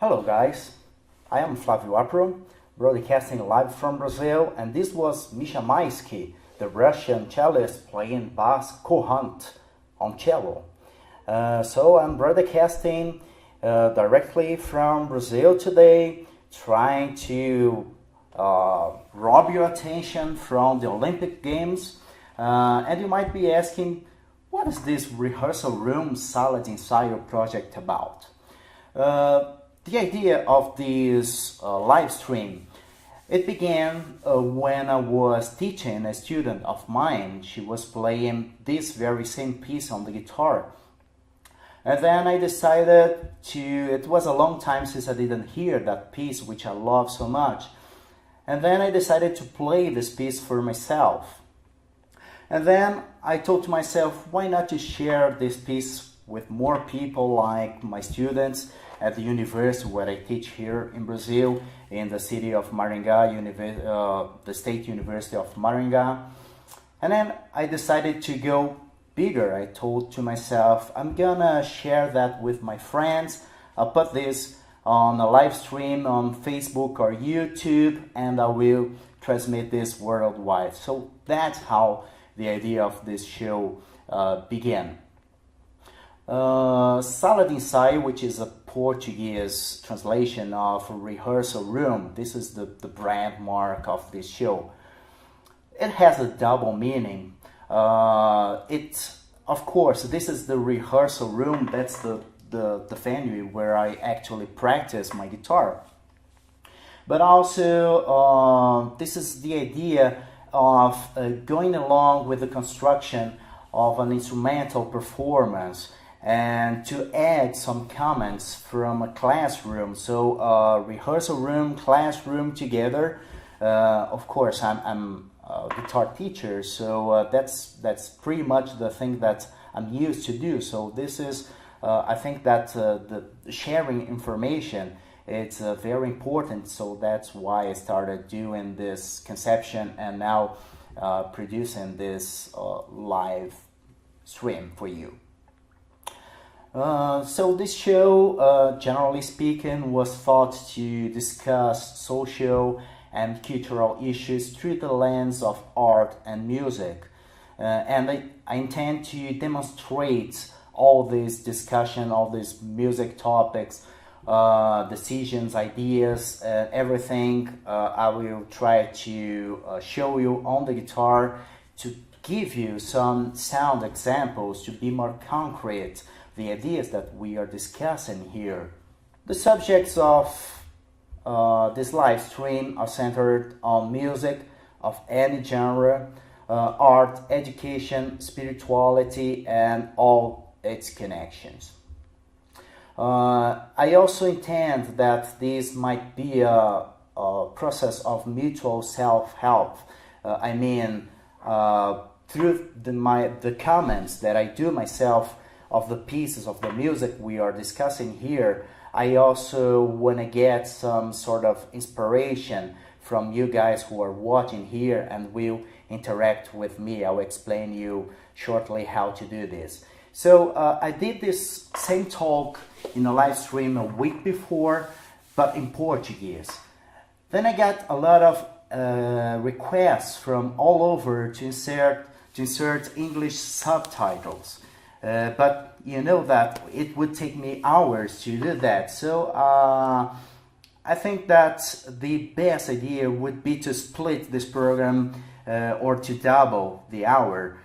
Hello guys, I am Flávio Apro, broadcasting live from Brazil, and this was Misha Maisky, the Russian cellist playing Bach's Courante on cello. So I'm broadcasting directly from Brazil today, trying to rob your attention from the Olympic Games. And you might be asking, what is this rehearsal room Sala de Ensaio project about? The idea of this live stream, it began when I was teaching a student of mine. She was playing this very same piece on the guitar. And then I decided it was a long time since I didn't hear that piece, which I love so much. And then I decided to play this piece for myself. And then I thought to myself, why not to share this piece with more people like my students at the university where I teach here in Brazil, in the city of Maringá, the State University of Maringá. And then I decided to go bigger. I told to myself, I'm gonna share that with my friends. I'll put this on a live stream on Facebook or YouTube, and I will transmit this worldwide. So that's how the idea of this show began. Sala de Ensaio, which is a Portuguese translation of rehearsal room. This is the brand mark of this show. It has a double meaning. Of course, this is the rehearsal room. That's the venue where I actually practice my guitar. But also, this is the idea of going along with the construction of an instrumental performance and to add some comments from a classroom. So rehearsal room, classroom together, Of course, I'm a guitar teacher, so that's pretty much the thing that I'm used to do. So this is, I think that the sharing information, it's very important. So that's why I started doing this conception and now producing this live stream for you. So this show, generally speaking, was thought to discuss social and cultural issues through the lens of art and music. And I intend to demonstrate all this discussion, all these music topics, decisions, ideas, everything. I will try to show you on the guitar to give you some sound examples to be more concrete the ideas that we are discussing here. The subjects of this live stream are centered on music of any genre, art, education, spirituality, and all its connections. I also intend that this might be a process of mutual self-help. Through the comments that I do myself of the pieces of the music we are discussing here, I also want to get some sort of inspiration from you guys who are watching here and will interact with me. I'll explain you shortly how to do this. So I did this same talk in a live stream a week before, but in Portuguese. Then I got a lot of requests from all over to insert English subtitles. But you know that it would take me hours to do that. So I think that the best idea would be to split this program or to double the hour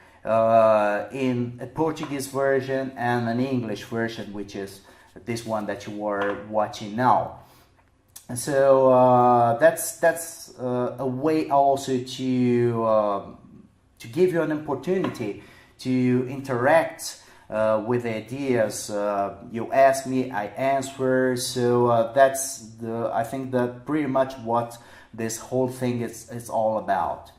in a Portuguese version and an English version, which is this one that you are watching now. And so that's a way also to give you an opportunity to interact with the ideas. You ask me, I answer. So that's I think that pretty much what this whole thing is all about.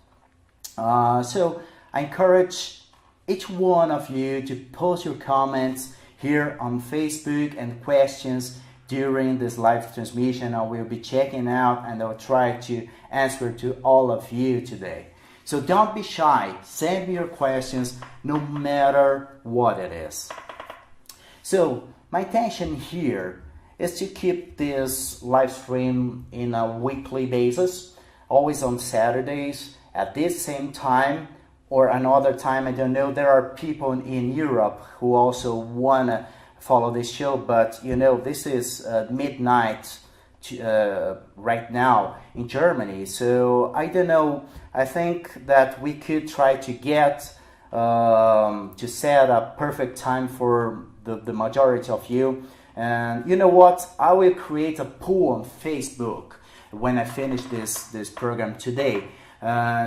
So I encourage each one of you to post your comments here on Facebook and questions during this live transmission. I will be checking out and I'll try to answer to all of you today. So don't be shy, send me your questions no matter what it is. So my intention here is to keep this live stream in a weekly basis, always on Saturdays at this same time or another time. I don't know, there are people in Europe who also want to follow this show, but you know, this is midnight right now in Germany. So I don't know, I think that we could try to get to set a perfect time for the majority of you. And you know what, I will create a poll on Facebook when I finish this program today.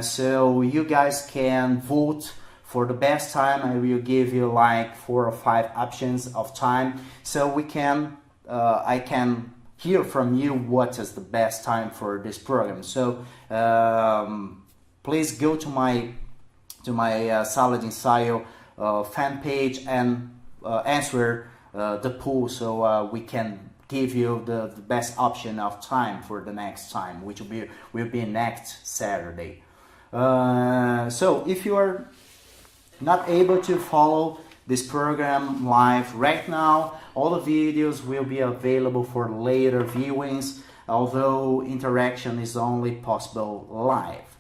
So you guys can vote for the best time. I will give you like 4 or 5 options of time, so we can I can hear from you what is the best time for this program. So please go to my Sala de Ensaio fan page and answer the poll, so we can give you the best option of time for the next time, which will be next Saturday. So if you are not able to follow this program live right now, all the videos will be available for later viewings, although interaction is only possible live.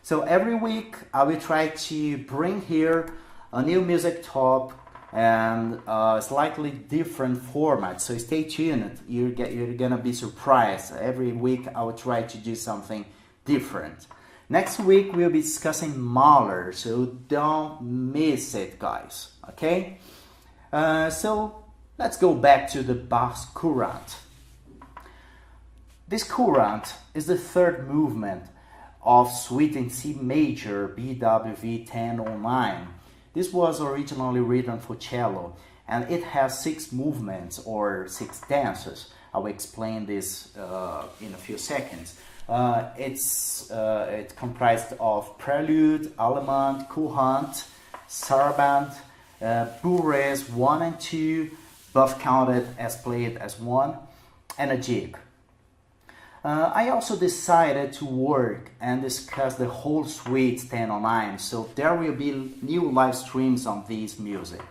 So every week I will try to bring here a new music talk and a slightly different format, so stay tuned. You're gonna be surprised. Every week I will try to do something different. Next week we'll be discussing Mahler, so don't miss it, guys. Okay? So let's go back to the Bach's Courante. This Courante is the third movement of Suite in C major BWV 1009. This was originally written for cello, and it has 6 movements or 6 dances. I will explain this in a few seconds. It's comprised of prelude, element, courante, saraband, bourrées 1 and 2, both counted as played as one, and a jig. I also decided to work and discuss the whole suite 10 online, so there will be new live streams on this music.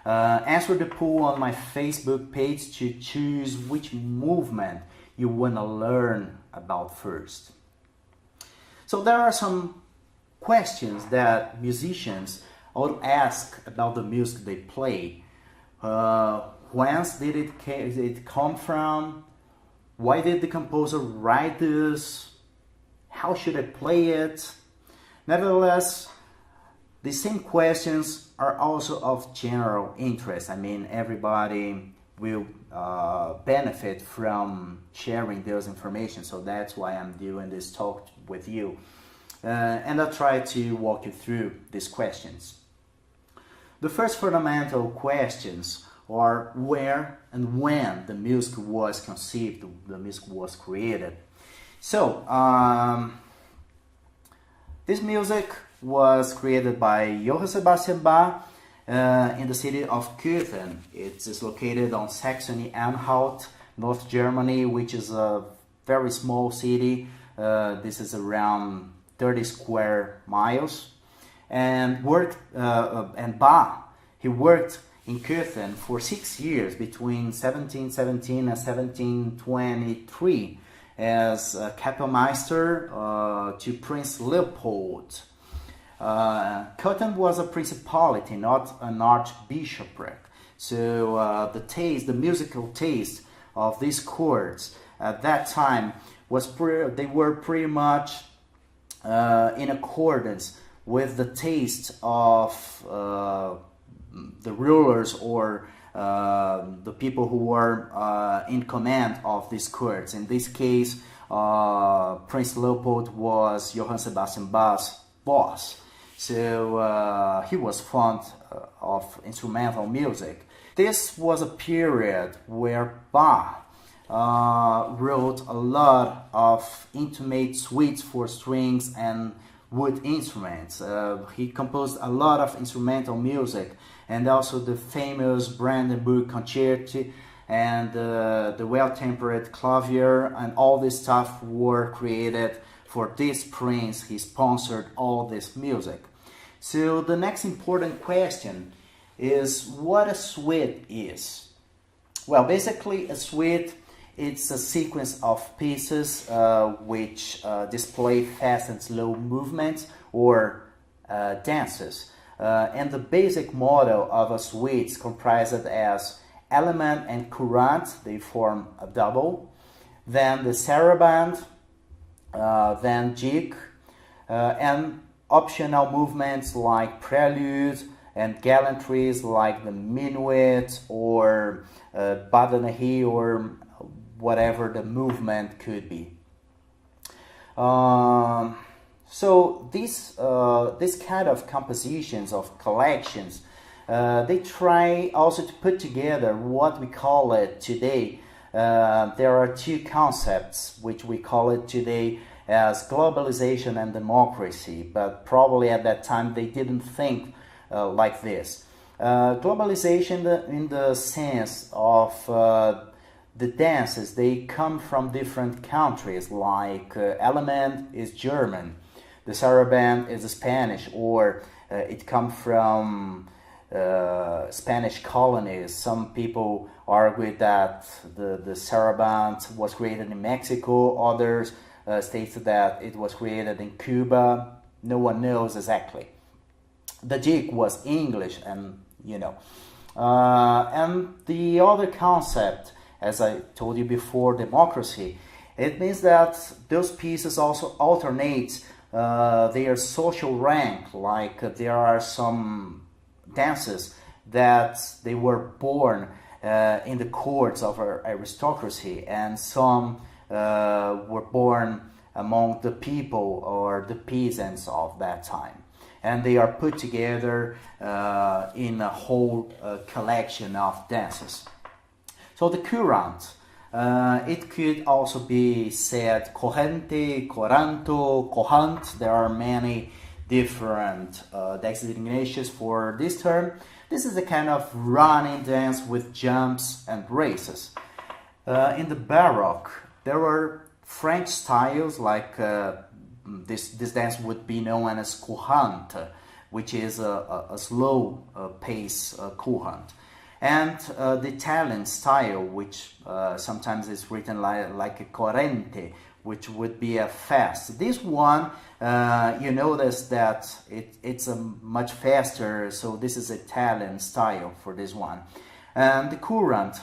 Answer the poll on my Facebook page to choose which movement you want to learn about first. So there are some questions that musicians will ask about the music they play. Whence did it come from? Why did the composer write this? How should I play it? Nevertheless, the same questions are also of general interest. I mean, everybody will benefit from sharing those information, so that's why I'm doing this talk with you. And I'll try to walk you through these questions. The first fundamental questions are where and when the music was conceived, the music was created. So, this music was created by Johann Sebastian Bach in the city of Köthen. It is located on Saxony-Anhalt, North Germany, which is a very small city. This is around 30 square miles. And Bach, he worked in Köthen for 6 years between 1717 and 1723 as a Kapellmeister to Prince Leopold. Köthen was a principality, not an archbishopric. So the musical taste of these courts at that time they were pretty much in accordance with the taste of the rulers or the people who were in command of these courts. In this case, Prince Leopold was Johann Sebastian Bach's boss. So he was fond of instrumental music. This was a period where Bach wrote a lot of intimate suites for strings and wood instruments. He composed a lot of instrumental music, and also the famous Brandenburg Concerti and the Well-Tempered Clavier, and all this stuff were created for this prince. He sponsored all this music. So the next important question is what a suite is. Well, basically a suite, it's a sequence of pieces which display fast and slow movements or dances. And the basic model of a suite is comprised as element and courante, they form a double, then the saraband, then jig, and optional movements like prelude and gallantries like the minuet or badanahi or whatever the movement could be. So these kind of compositions of collections, they try also to put together what we call it today. There are two concepts which we call it today as globalization and democracy, but probably at that time they didn't think like this. Globalization in the sense of the dances, they come from different countries, like element is German, the saraband is Spanish, or it comes from Spanish colonies. Some people argue that the saraband was created in Mexico, others state that it was created in Cuba. No one knows exactly. The jig was English, and and the other concept, as I told you before, democracy, it means that those pieces also alternate their social rank. Like there are some dances that they were born in the courts of aristocracy, and some were born among the people or the peasants of that time, and they are put together in a whole collection of dances. So the courante, It could also be said corrente, coranto, courant. There are many different designations for this term. This is a kind of running dance with jumps and races. In the Baroque, there were French styles like this dance would be known as courant, which is a slow pace courant. And the Italian style, which sometimes is written like a corrente, which would be a fast. This one, you notice that it's a much faster, so this is Italian style for this one. And the courant,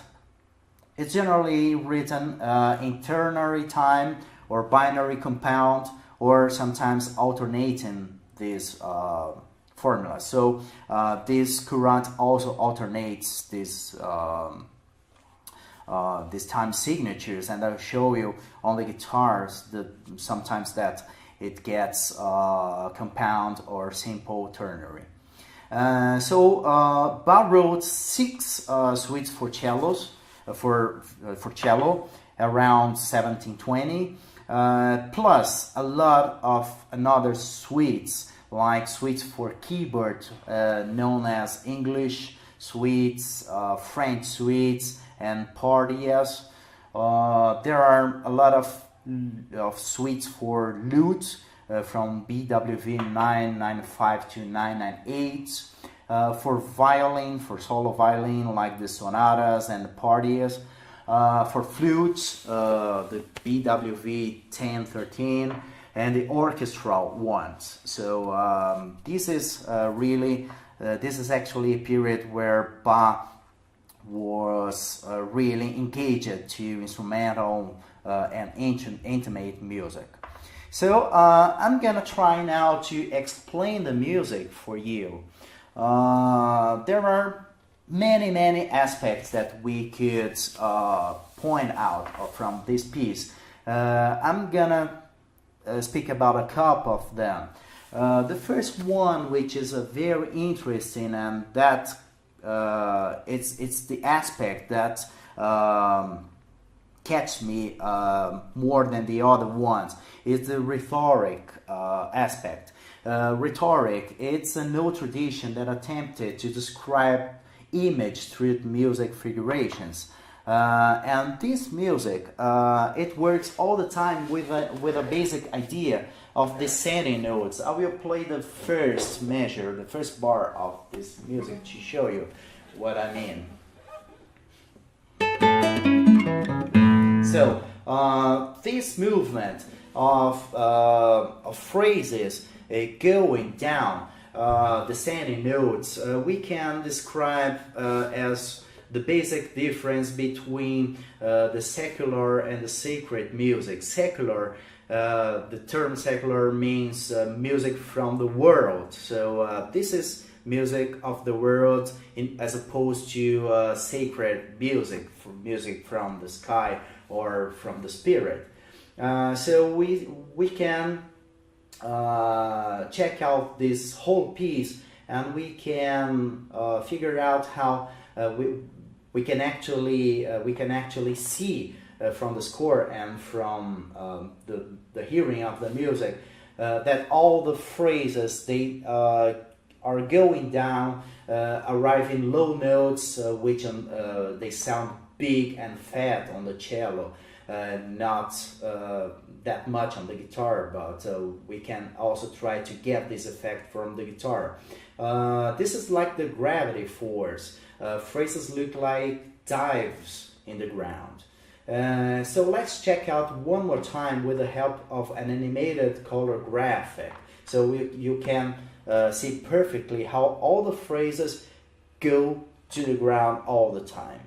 it's generally written in ternary time or binary compound, or sometimes alternating these formulas. So this courant also alternates these time signatures, and I'll show you on the guitars that sometimes that it gets compound or simple ternary. Bach wrote 6 suites for cellos, for cello around 1720, plus a lot of another suites, like suites for keyboard known as English suites, French suites, and partias. There are a lot of suites for lute from BWV 995 to 998. For violin, for solo violin, like the sonatas and the partias. For flutes, the BWV 1013 and the orchestral ones. So this is this is actually a period where Bach was really engaged to instrumental and intimate music. So I'm gonna try now to explain the music for you. There are many aspects that we could point out from this piece. I'm gonna speak about a couple of them. The first one, which is very interesting, and that it's the aspect that catch me more than the other ones, is the rhetoric aspect. Rhetoric, it's a new tradition that attempted to describe image through music figurations. And this music, it works all the time with a basic idea of descending notes. I will play the first measure, the first bar of this music to show you what I mean. So, this movement of phrases going down, descending notes, we can describe as the basic difference between the secular and the sacred music. Secular, the term secular means music from the world. So this is music of the world as opposed to sacred music, music from the sky or from the spirit. So we can check out this whole piece, and we can figure out how we can actually see from the score and from the hearing of the music that all the phrases they are going down, arriving low notes, which they sound big and fat on the cello, not that much on the guitar, but we can also try to get this effect from the guitar. This is like the gravity force. Phrases look like dives in the ground. So let's check out one more time with the help of an animated color graphic, so you can see perfectly how all the phrases go to the ground all the time.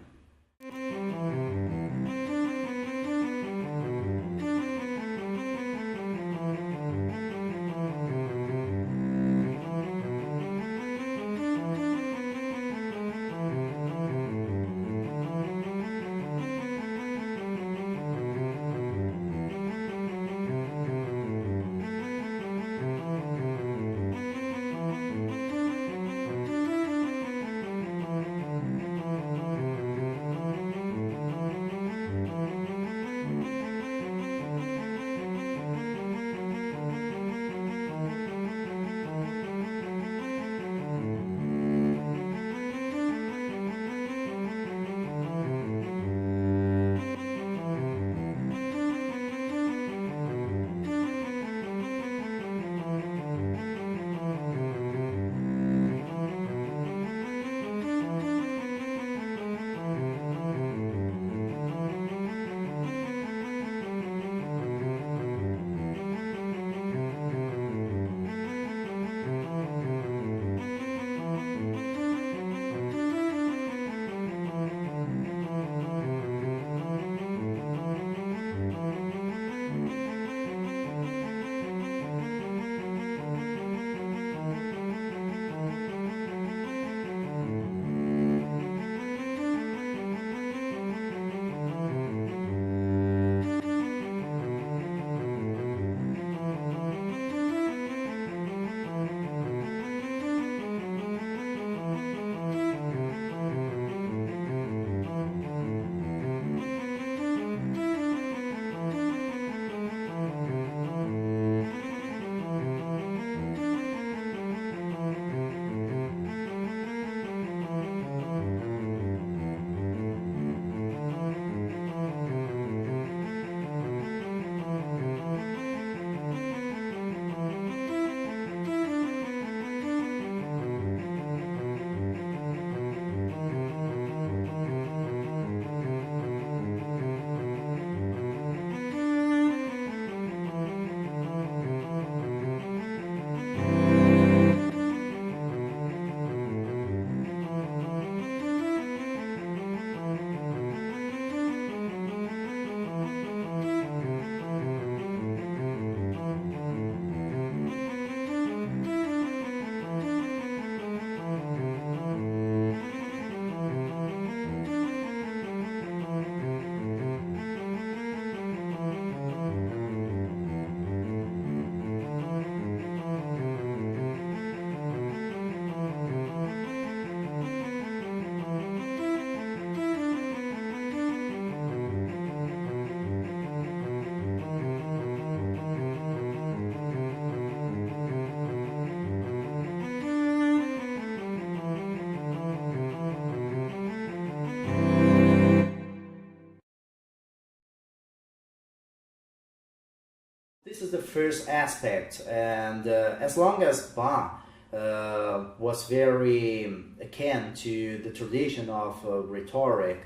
first aspect, and as long as Bach was very akin to the tradition of rhetoric,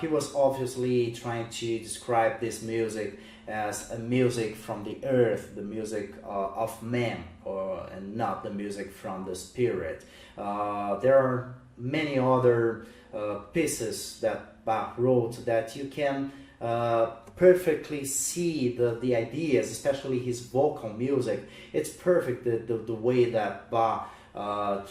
he was obviously trying to describe this music as a music from the earth, the music of man, and not the music from the spirit. There are many other pieces that Bach wrote that you can perfectly see the ideas, especially his vocal music. It's perfect the way that Bach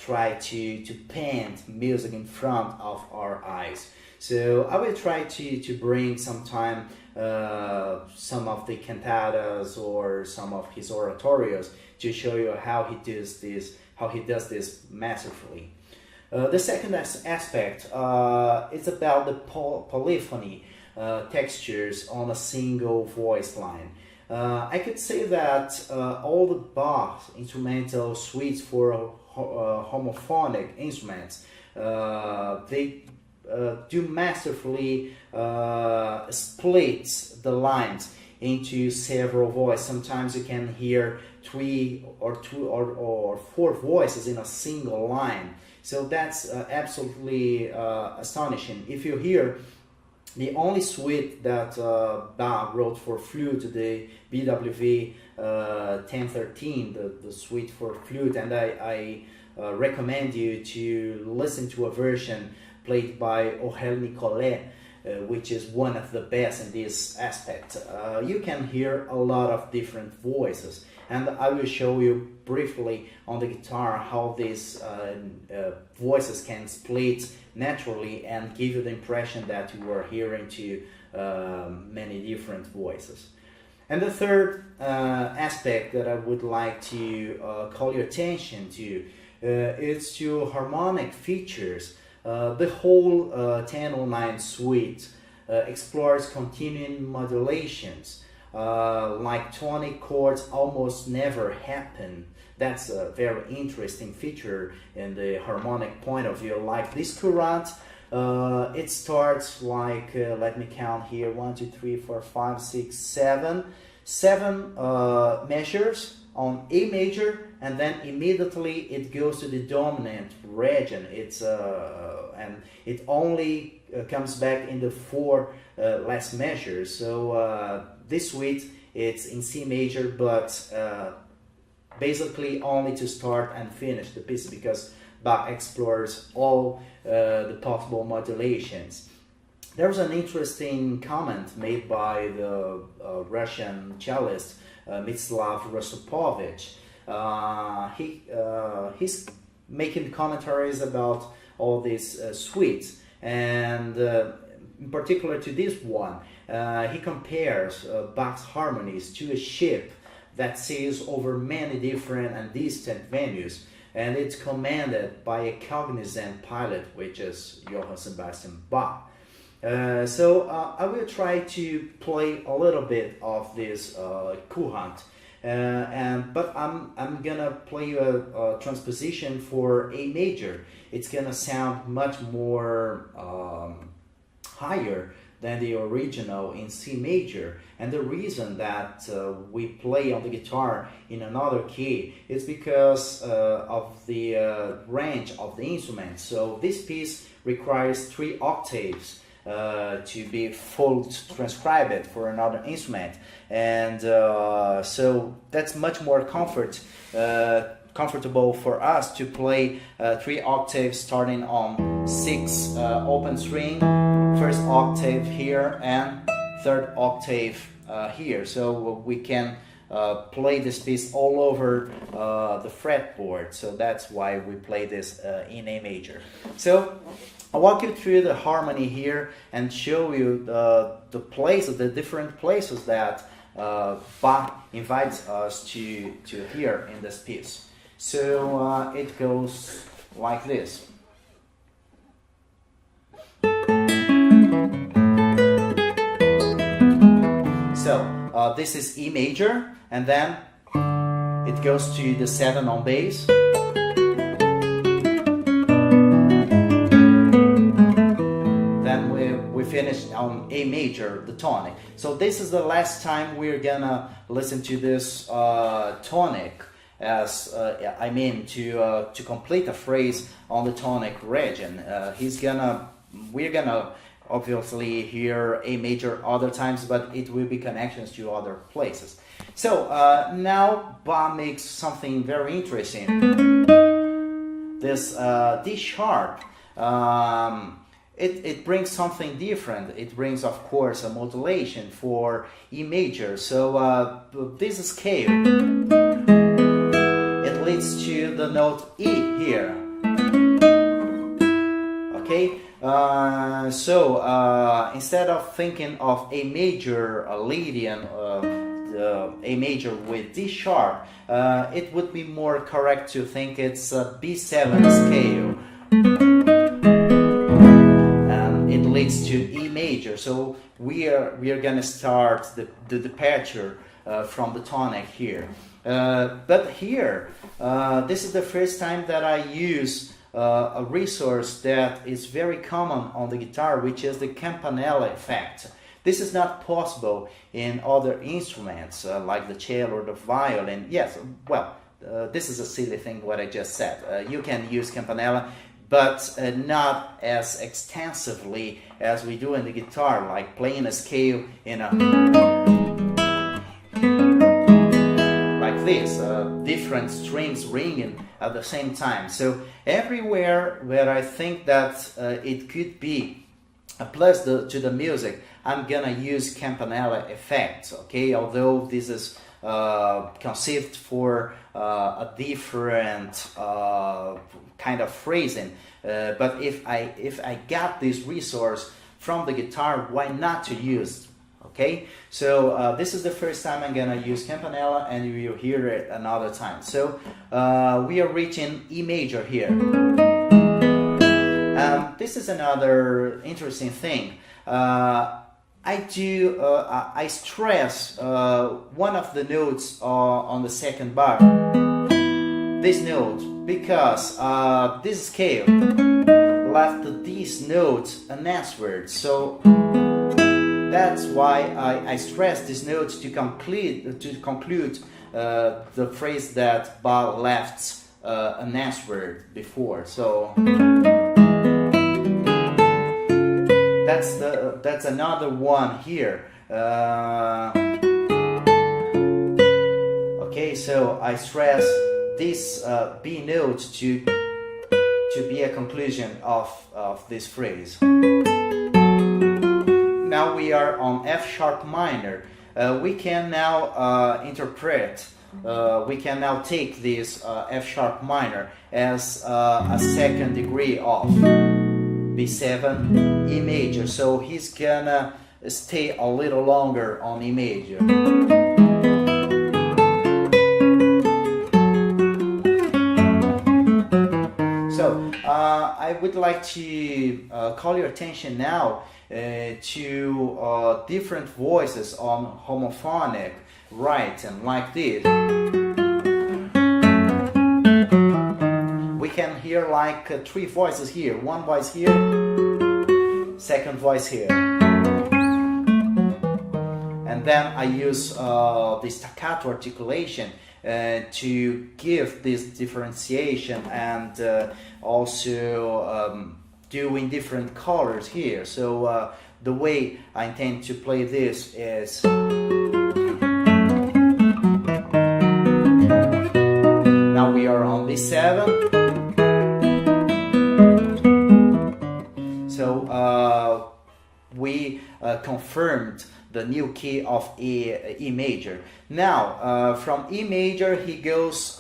tried to paint music in front of our eyes. So I will try to bring sometime some of the cantatas or some of his oratorios to show you how he does this masterfully. The second aspect, it's about the polyphony, textures on a single voice line. I could say that all the Bach instrumental suites for homophonic instruments, they do masterfully split the lines into several voices. Sometimes you can hear three or four voices in a single line. So that's absolutely astonishing. If you hear the only suite that Bach wrote for flute, the BWV 1013, the suite for flute, and I recommend you to listen to a version played by Aurel Nicolet, which is one of the best in this aspect. You can hear a lot of different voices, and I will show you briefly on the guitar how these voices can split naturally and give you the impression that you are hearing to many different voices. And the third aspect that I would like to call your attention to is to harmonic features. The whole 1009 suite explores continuing modulations, like tonic chords almost never happen. That's a very interesting feature in the harmonic point of view. Like this Courante, it starts like, let me count here, 1, 2, 3, 4, 5, 6, 7 measures on A major, and then immediately it goes to the dominant region. It's and it only comes back in the 4 last measures. So this suite, it's in C major, but basically only to start and finish the piece, because Bach explores all the possible modulations. There was an interesting comment made by the Russian cellist Mstislav Rostropovich. He's making commentaries about all these suites, and in particular to this one, he compares Bach's harmonies to a ship that sails over many different and distant venues, and it's commanded by a cognizant pilot, which is Johann Sebastian Bach. So I will try to play a little bit of this Courante, but I'm gonna play you a transposition for A major. It's gonna sound much more higher than the original in C major, and the reason that we play on the guitar in another key is because of the range of the instrument. So this piece requires 3 octaves to be full transcribed for another instrument, and so that's much more comfortable for us to play 3 octaves starting on 6 open string, first octave here and third octave here, so we can play this piece all over the fretboard. So that's why we play this in A major. So I'll walk you through the harmony here and show you the different places that Bach invites us to hear in this piece. So it goes like this. So this is E major, and then it goes to the 7 on bass. Then we finish finished on A major, the tonic. So this is the last time we're gonna listen to this tonic, as to complete a phrase on the tonic region. We're gonna obviously hear A major other times, but it will be connections to other places. So now Bach makes something very interesting. This D sharp, it brings something different. It brings, of course, a modulation for E major. So this scale, it leads to the note E here. Okay, instead of thinking of A major leading A major with D sharp, it would be more correct to think it's a B7 scale, and it leads to E major. So we are gonna start the departure from the tonic here. But here, this is the first time that I use a resource that is very common on the guitar, which is the campanella effect. This is not possible in other instruments like the cello or the violin. Yes, well, this is a silly thing what I just said. You can use campanella, but not as extensively as we do in the guitar, like playing a scale in a like this, different strings ringing at the same time. So everywhere where I think that it could be a plus to the music, I'm gonna use campanella effects, okay? Although this is conceived for a different kind of phrasing, but if I got this resource from the guitar, why not to use? Okay, so this is the first time I'm gonna use campanella, and you will hear it another time. So we are reaching E major here. This is another interesting thing. I stress one of the notes on the second bar, this note, because this scale left this note unanswered. So that's why I stress this note to conclude the phrase that Bach left unanswered before. So that's another one here. Okay, so I stress this B note to be a conclusion of this phrase. Now we are on F sharp minor. We can now interpret. We can now take this F sharp minor as a second degree of B7 E major. So he's gonna stay a little longer on E major. So I would like to call your attention now to different voices on homophonic writing like this. We can hear like three voices here. One voice here, second voice here. And then I use the staccato articulation to give this differentiation, and also doing different colors here. So the way I intend to play this is now we are on B7. So we confirmed the new key of E major. Now from E major he goes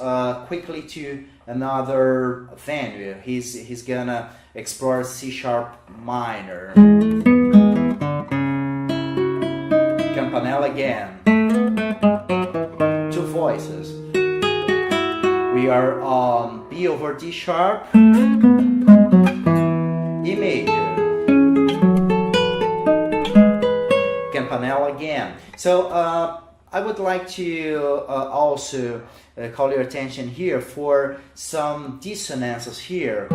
quickly to another venue. He's gonna explore C sharp minor. Campanella again. Two voices. We are on B over D sharp, E major. Campanella again. So I would like to also call your attention here for some dissonances here.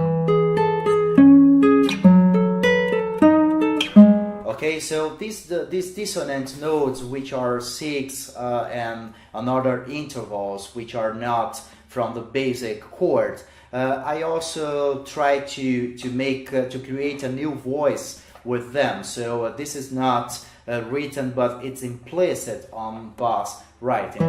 Okay, so these dissonant notes, which are 6 and another intervals, which are not from the basic chord, I also try to create a new voice with them. So this is not written, but it's implicit on Bach's writing.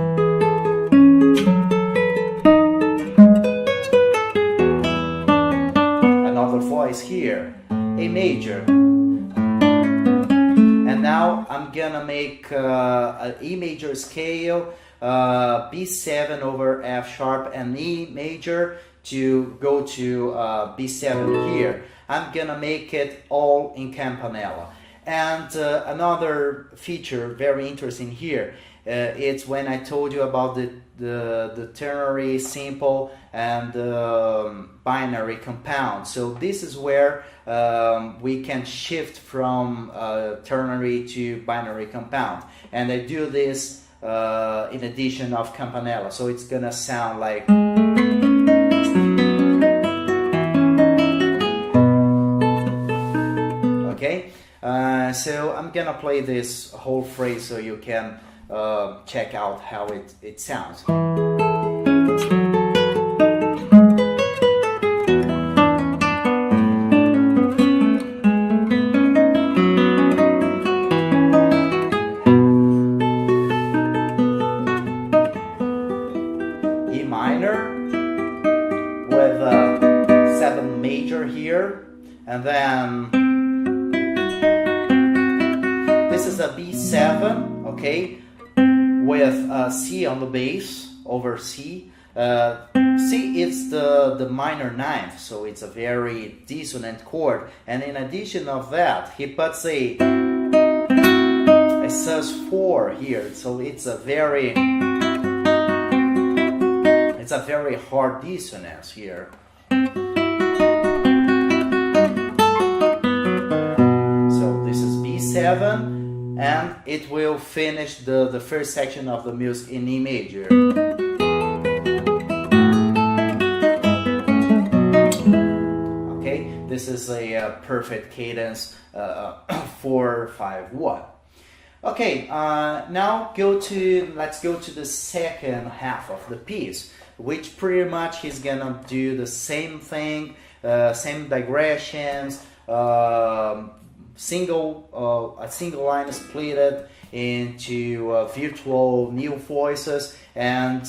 Another voice here, A major. And now I'm gonna make an E major scale, B7 over F sharp and E major to go to B7 here. I'm gonna make it all in campanella. And another feature very interesting here, it's when I told you about the ternary, simple, and binary compound. So this is where we can shift from ternary to binary compound. And I do this in addition of campanella. So it's gonna sound like... Okay, so I'm gonna play this whole phrase so you can check out how it sounds. E minor with a 7 major here, and then this is a B7, okay, with C on the bass over C. C is the minor ninth, so it's a very dissonant chord. And in addition of that, he puts a sus4 here, so it's a very hard dissonance here. So this is B7, and it will finish the first section of the music in E major. Okay, this is a perfect cadence 4-5-1. Okay, now let's go to the second half of the piece, which pretty much he's gonna do the same thing, same digressions, a single line is split into virtual new voices, and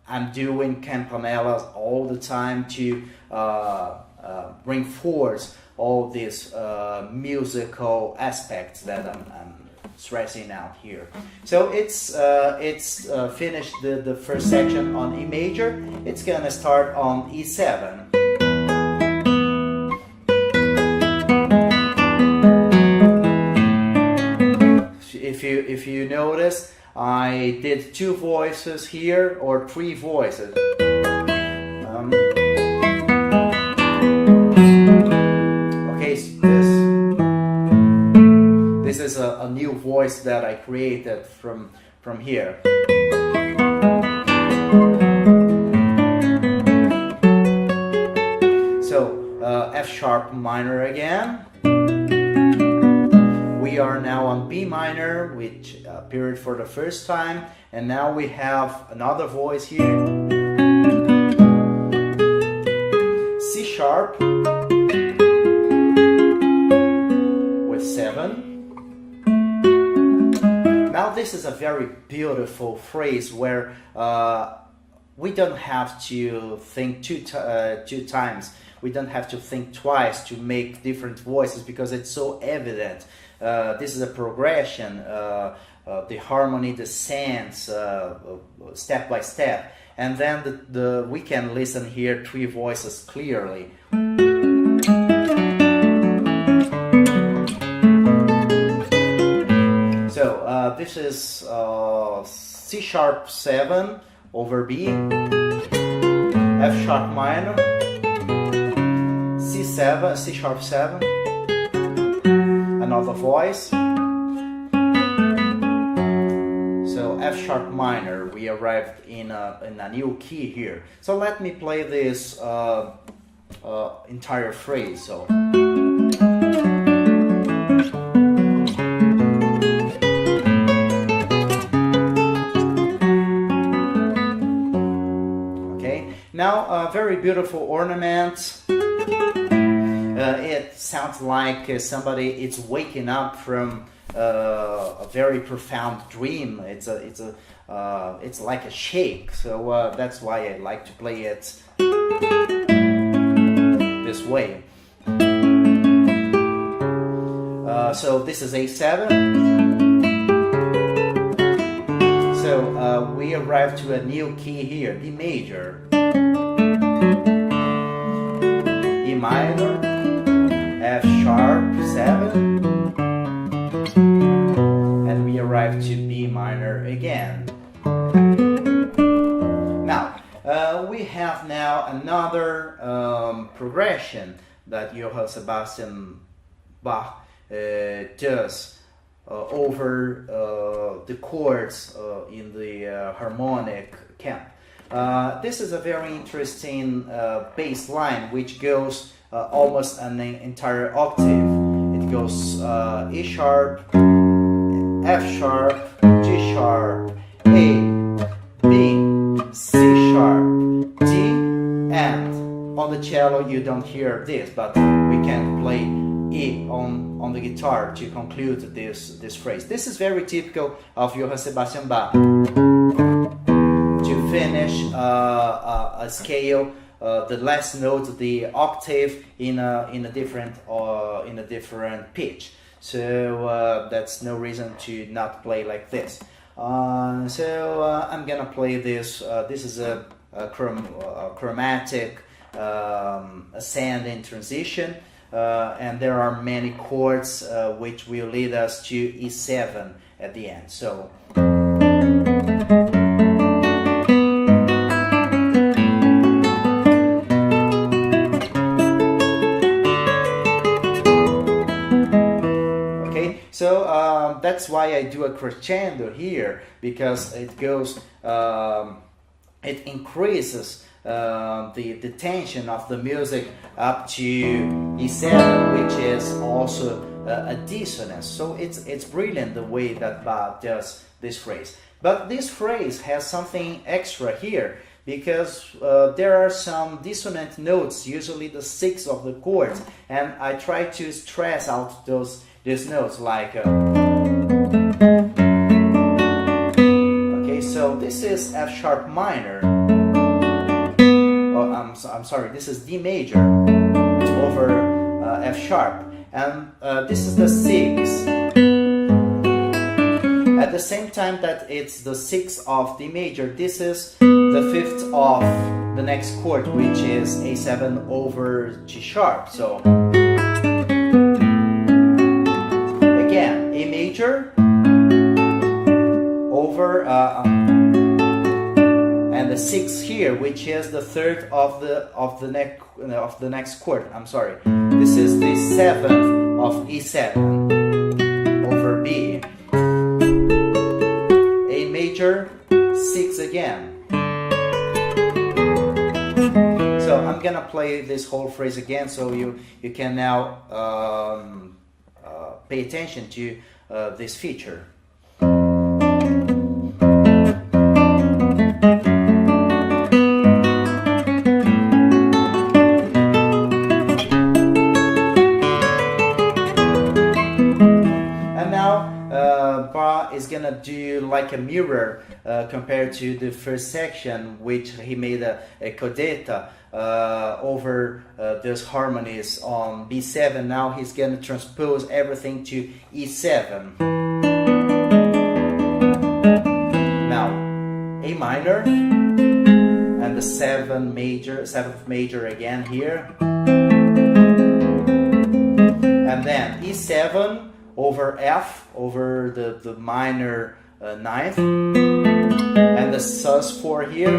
I'm doing campanelas all the time to reinforce all these musical aspects that I'm stressing out here. So it's finished the first section on E major. It's gonna start on E7. If you notice, I did 2 voices here, or 3 voices. Okay, so this is a new voice that I created from here. So F sharp minor again. We are now on B minor, which appeared for the first time, and now we have another voice here. C sharp with 7. Now this is a very beautiful phrase where we don't have to think two times. We don't have to think twice to make different voices, because it's so evident. This is a progression, the harmony descends step by step, and then we can listen here 3 voices clearly. So this is C sharp 7 over B, F sharp minor, C7, C sharp 7, another voice. So F sharp minor, we arrived in a new key here. So let me play this entire phrase. So Now, a very beautiful ornament. It sounds like somebody is waking up from a very profound dream. It's like a shake. So that's why I like to play it this way. So this is A7. So we arrive to a new key here, D major, E minor, F sharp 7, and we arrive to B minor again. Now we have now another progression that Johann Sebastian Bach does over the chords in the harmonic camp. This is a very interesting bass line which goes almost an entire octave. It goes E sharp, F sharp, G sharp, A, B, C sharp, D, and on the cello you don't hear this, but we can play E on the guitar to conclude this phrase. This is very typical of Johann Sebastian Bach, to finish a scale, the last note, the octave in a different pitch. So that's no reason to not play like this. So I'm gonna play this. This is a chromatic ascending transition. And there are many chords which will lead us to E7 at the end. So okay, so that's why I do a crescendo here, because it goes, it increases the tension of the music up to E7, which is also a dissonance. So it's brilliant the way that Bach does this phrase. But this phrase has something extra here, because there are some dissonant notes, usually the sixth of the chords, and I try to stress out these notes, like okay, so this is F sharp minor. I'm sorry, this is D major over F sharp, and this is the 6. At the same time that it's the 6th of D major, this is the 5th of the next chord, which is A7 over G sharp. So again, A major over and the 6th here, which is the 3rd of the next chord. I'm sorry. This is the 7th of E7 over B. A major, 6 again. So I'm gonna play this whole phrase again, so you can now pay attention to this feature. Is gonna do like a mirror compared to the first section, which he made a codetta over those harmonies on B7. Now he's gonna transpose everything to E7. Now A minor and the 7th major again here, and then E7 over F over the minor 9th, and the sus4 here,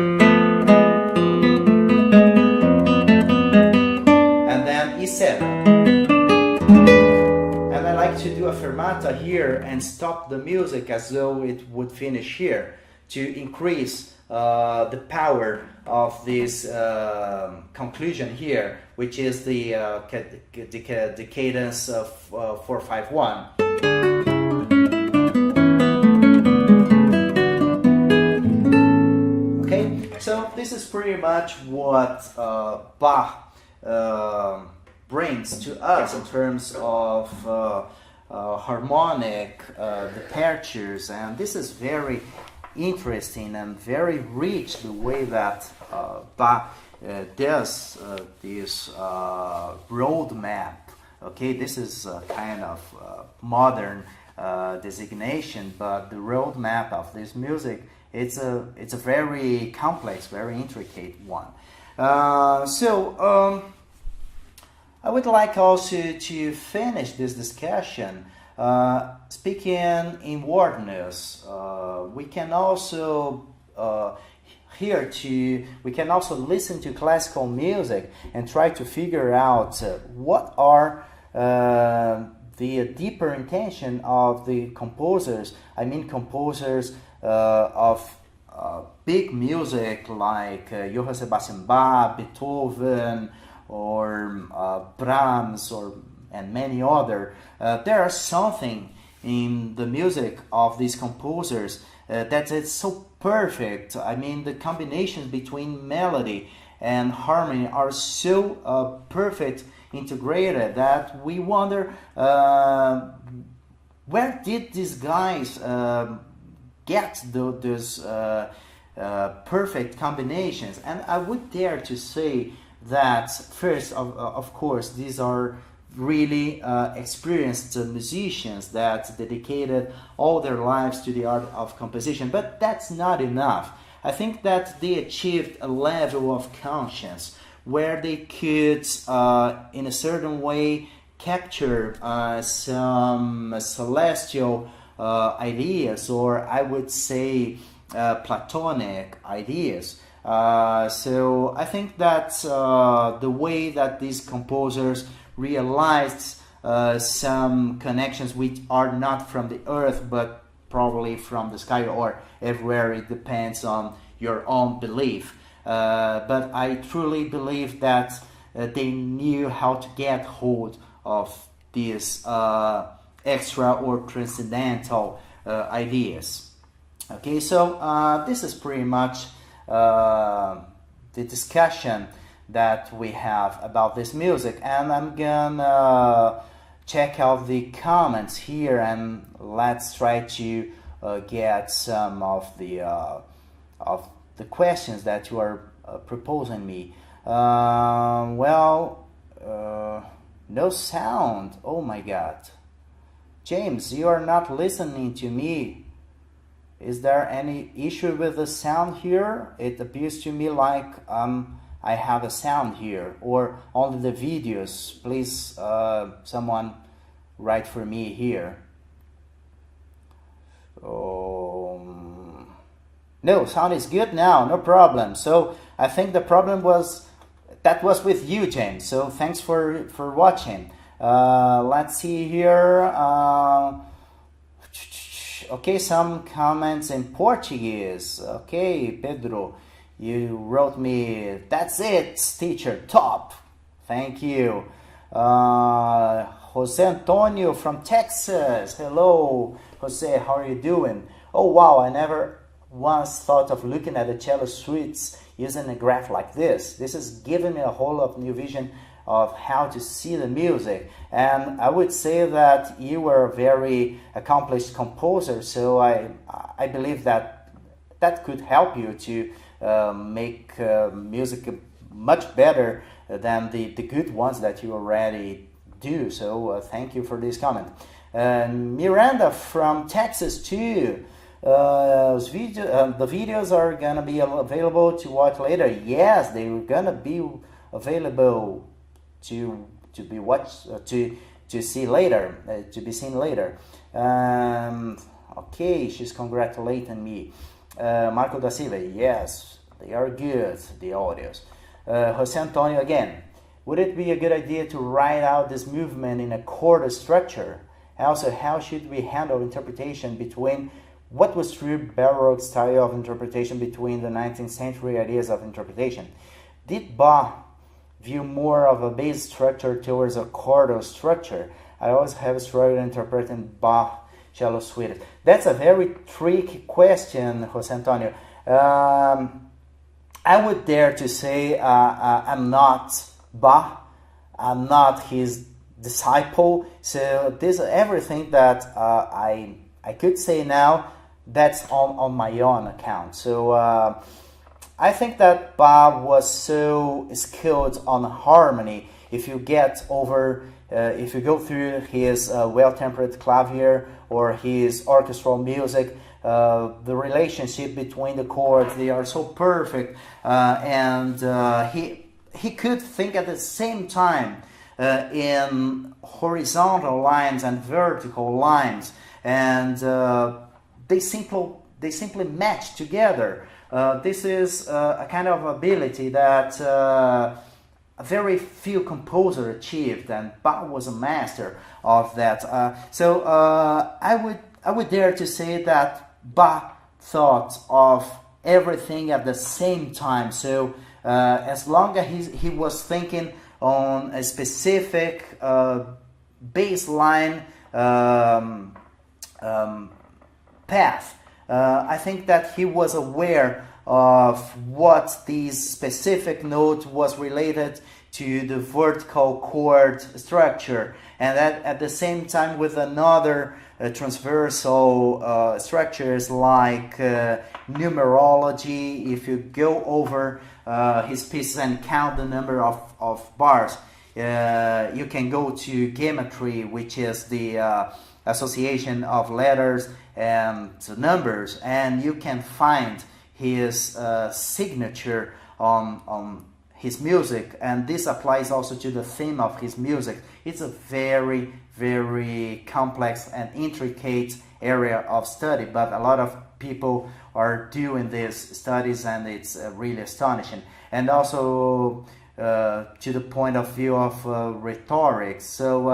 and then E7. And I like to do a fermata here and stop the music as though it would finish here, to increase the power of this conclusion here, which is the cadence of 4-5-1. Okay, so this this is pretty much what Bach brings to us in terms of harmonic departures, and this is very interesting and very rich, the way that Bach does this roadmap. Okay, this is a kind of modern designation, but the roadmap of this music, it's a very complex, very intricate one. I would like also to finish this discussion speaking in wordness. We can also we can also listen to classical music and try to figure out what are the deeper intention of the composers. I mean composers of big music like Johann Sebastian Bach, Beethoven, or Brahms, and many other. There is something in the music of these composers that is so perfect. I mean, the combinations between melody and harmony are so perfect, integrated, that we wonder where did these guys get those perfect combinations. And I would dare to say that first, of course, these are really experienced musicians that dedicated all their lives to the art of composition, but that's not enough. I think that they achieved a level of conscience where they could in a certain way capture some celestial ideas, or I would say Platonic ideas. So I think that the way that these composers realized some connections which are not from the earth but probably from the sky or everywhere, it depends on your own belief. But I truly believe that they knew how to get hold of these extra or transcendental ideas. Okay, so this is pretty much the discussion that we have about this music, and I'm gonna check out the comments here and let's try to get some of the questions that you are proposing me. No sound. Oh my God, James, you are not listening to me. Is there any issue with the sound here? It appears to me like I have a sound here, or only the videos. Please, someone write for me here. No, sound is good now, no problem. So I think the problem was with you, James. So thanks for watching. Let's see here. Okay, some comments in Portuguese. Okay, Pedro, you wrote me, that's it, teacher, top. Thank you. Jose Antonio from Texas. Hello, Jose, how are you doing? Oh, wow, I never once thought of looking at the cello suites using a graph like this. This is giving me a whole of new vision of how to see the music, and I would say that you were a very accomplished composer, so I believe that could help you to make music much better than the good ones that you already do. So thank you for this comment. Miranda from Texas too. The videos are gonna be available to watch later. Yes, they're gonna be available to be watched to see later, to be seen later. Okay, she's congratulating me. Marco da Silva, yes, they are good, the audios. Jose Antonio again, would it be a good idea to write out this movement in a chord structure? Also, how should we handle interpretation between what was true Baroque style of interpretation between the 19th century ideas of interpretation? Did Bach view more of a bass structure towards a chordal structure? I always have struggled interpreting Bach cello suite. That's a very tricky question, Jose Antonio. I would dare to say I'm not Bach, I'm not his disciple. So this everything that I could say now, that's on my own account. So I think that Bach was so skilled on harmony. If you get over, if you go through his well-tempered clavier or his orchestral music, the relationship between the chords, they are so perfect, and he could think at the same time in horizontal lines and vertical lines, and they simply match together. This is a kind of ability that very few composers achieved, and Bach was a master of that. So I would dare to say that Bach thought of everything at the same time. So as long as he was thinking on a specific baseline path, I think that he was aware of what these specific note was related to the vertical chord structure, and that at the same time with another transversal structures like numerology. If you go over his pieces and count the number of bars, you can go to geometry, which is the association of letters and numbers, and you can find his signature on his music, and this applies also to the theme of his music. It's a very, very complex and intricate area of study, but a lot of people are doing these studies, and it's really astonishing. And also to the point of view of rhetoric. So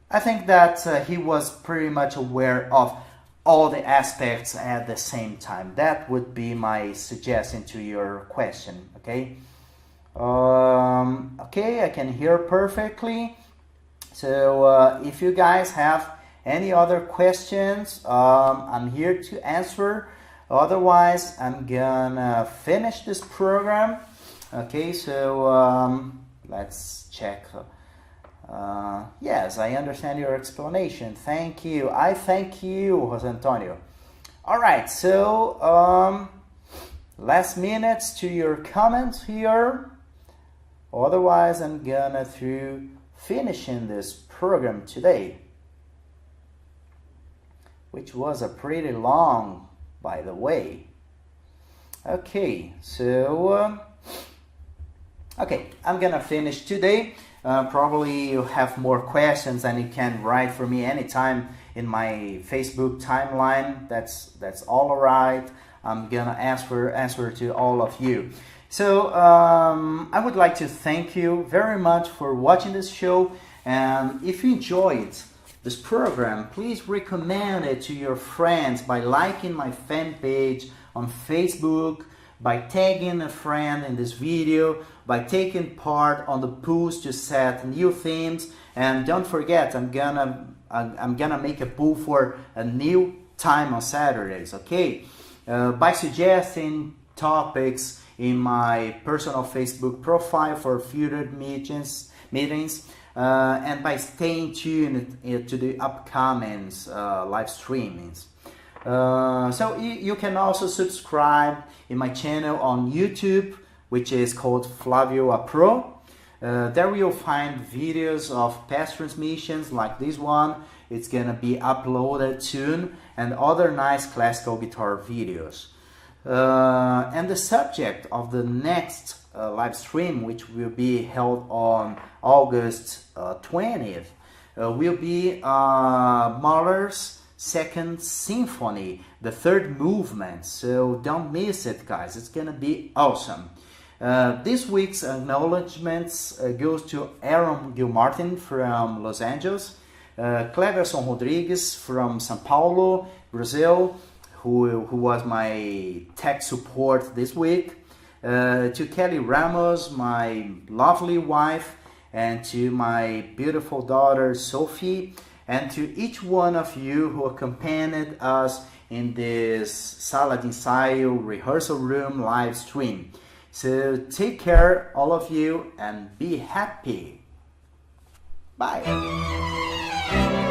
I think that he was pretty much aware of all the aspects at the same time. That would be my suggestion to your question, okay? Okay, I can hear perfectly. So if you guys have any other questions, I'm here to answer. Otherwise, I'm gonna finish this program. Okay, so let's check. Yes, I understand your explanation. Thank you. I thank you, Jose Antonio. All right, so last minutes to your comments here. Otherwise, I'm gonna through finishing this program today, which was a pretty long, by the way. Okay, so okay, I'm gonna finish today. Probably you have more questions, and you can write for me anytime in my Facebook timeline. That's all right. I'm gonna answer to all of you. So I would like to thank you very much for watching this show, and if you enjoyed this program, please recommend it to your friends by liking my fan page on Facebook, by tagging a friend in this video, by taking part on the polls to set new themes, and don't forget, I'm gonna make a poll for a new time on Saturdays, okay? By suggesting topics in my personal Facebook profile for future meetings, and by staying tuned to the upcoming live streamings. So you can also subscribe in my channel on YouTube, which is called Flávio Apro. There you'll find videos of past transmissions like this one. It's gonna be uploaded soon, and other nice classical guitar videos. And the subject of the next live stream, which will be held on August 20th, will be Mahler's Second Symphony, the third movement. So don't miss it, guys. It's gonna be awesome. This week's acknowledgements goes to Aaron Gilmartin from Los Angeles, Cleverson Rodrigues from São Paulo, Brazil, who was my tech support this week, to Kelly Ramos, my lovely wife, and to my beautiful daughter Sophie, and to each one of you who accompanied us in this Sala de Ensaio rehearsal room live stream. So take care, all of you, and be happy. Bye.